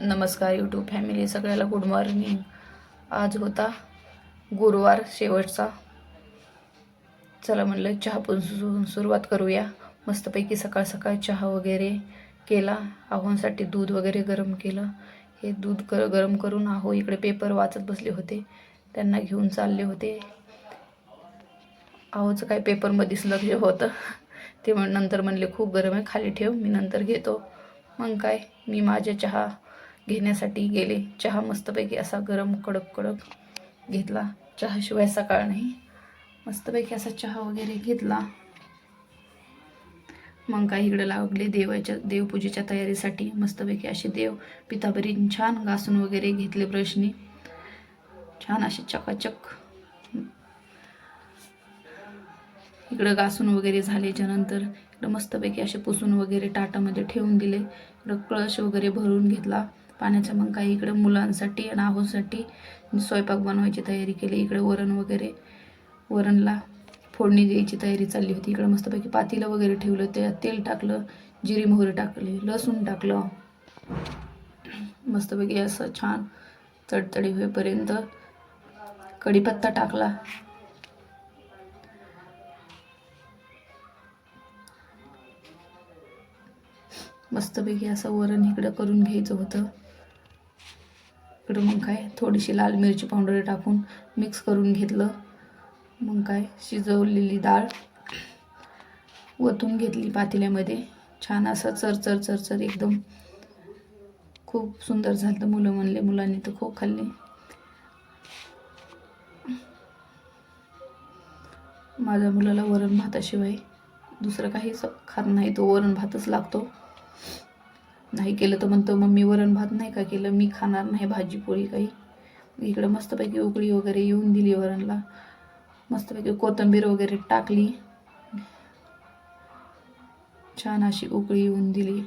नमस्कार YouTube family, सगळ्याला good morning. आज होता गुरुवार शेवटचा. चला म्हणलं चहापासून सुरुवात करूया. मस्तपैकी सकाळ सकाळ चहा वगैरे केला. आहोंसाठी दूध वगैरे गरम केलं. हे दूध गरम करून आहो इकडे पेपर वाचत बसले होते. त्यांना घेऊन चालले होते. आहोचं काय पेपरमध्येच लक्ष होतं. ते नंतर म्हणले खूप गरम आहे, खाली ठेव, मी नंतर घेतो. मग काय, मी माझ्या चहा घेण्यासाठी गेले. चहा मस्तपैकी असा गरम कडक कडक घेतला. चहाशिवाय सकाळ नाही. मस्तपैकी असा चहा वगैरे घेतला. मग काय इकडे लागले देवपूजेच्या तयारीसाठी. मस्तपैकी असे देव पितांबरी छान घासून वगैरे घेतले ब्रशनी. छान असे चकाचक इकडं घासून वगैरे झाल्याच्या नंतर इकडं मस्तपैकी असे पुसून वगैरे ताटामध्ये ठेवून दिले. इकडं कळश वगैरे भरून घेतला पाण्याचा. मग काही इकडं मुलांसाठी आणि आहोसाठी स्वयंपाक बनवायची तयारी केली. इकडे वरणला फोडणी द्यायची तयारी चालली होती. इकडं मस्तपैकी पातेलं वगैरे ठेवलं, त्यात तेल टाकलं, जिरी मोहरी टाकली, लसूण टाकलं. मस्तपैकी असं छान तडतडी होईपर्यंत कढीपत्ता टाकला. मस्तपैकी असं वरण इकडं करून घ्यायचं होतं. इकडं मग काय थोडीशी लाल मिरची पावडर टाकून मिक्स करून घेतलं. मग काय शिजवलेली डाळ ओतून घेतली पातेल्यामध्ये. छान असं चरचर चरचर एकदम खूप सुंदर झालं. मुलं म्हणले, मुलांनी तर खूप खाल्ले. माझ्या मुलाला वरण भाताशिवाय दुसरं काहीच खात नाही. तो वरण भातच लागतो. नाही केलं तर म्हणतो मम्मी वरण भात नाही का केलं, मी खाणार नाही भाजी पोळी काही. इकडं मस्तपैकी उकळी वगैरे येऊन दिली वरणला. मस्तपैकी कोथिंबीर वगैरे टाकली. छान अशी उकळी येऊन दिली.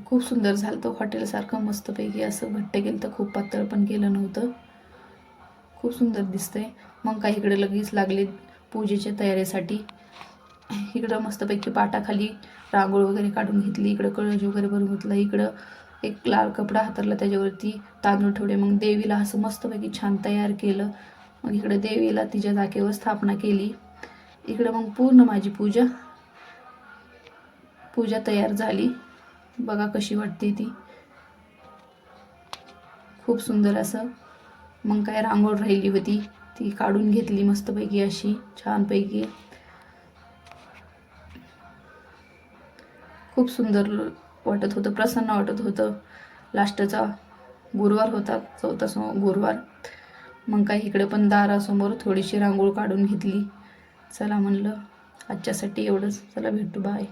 खूप सुंदर झालं. तो हॉटेलसारखं मस्तपैकी असं घट्ट केलं तर खूप पातळ पण केलं नव्हतं. खूप सुंदर दिसतंय. मग काही इकडे लगेच लागले पूजेच्या तयारीसाठी. इकडं मस्तपैकी पाटाखाली रांगोळ वगैरे काढून घेतली. इकडं कळश वगैरे भरून घेतला. इकडं एक लाल कपडा हातरला, त्याच्यावरती तांदूळ ठेवले. मग देवीला असं मस्तपैकी छान तयार केलं. मग इकडं देवीला तिच्या जागेवर स्थापना केली. इकडं मग पूर्ण माझी पूजा तयार झाली. बघा कशी वाटते ती, खूप सुंदर असं. मग काय रांगोळ राहिली होती ती काढून घेतली मस्तपैकी अशी छानपैकी. खूप सुंदर वाटत होतं, प्रसन्न वाटत होतं. लास्टचा गुरुवार होता, चौथा गुरुवार. मग काही इकडे पण दारासमोर थोडीशी रांगोळ काढून घेतली. चला म्हणलं आजच्यासाठी एवढंच. चला भेटू, बाय.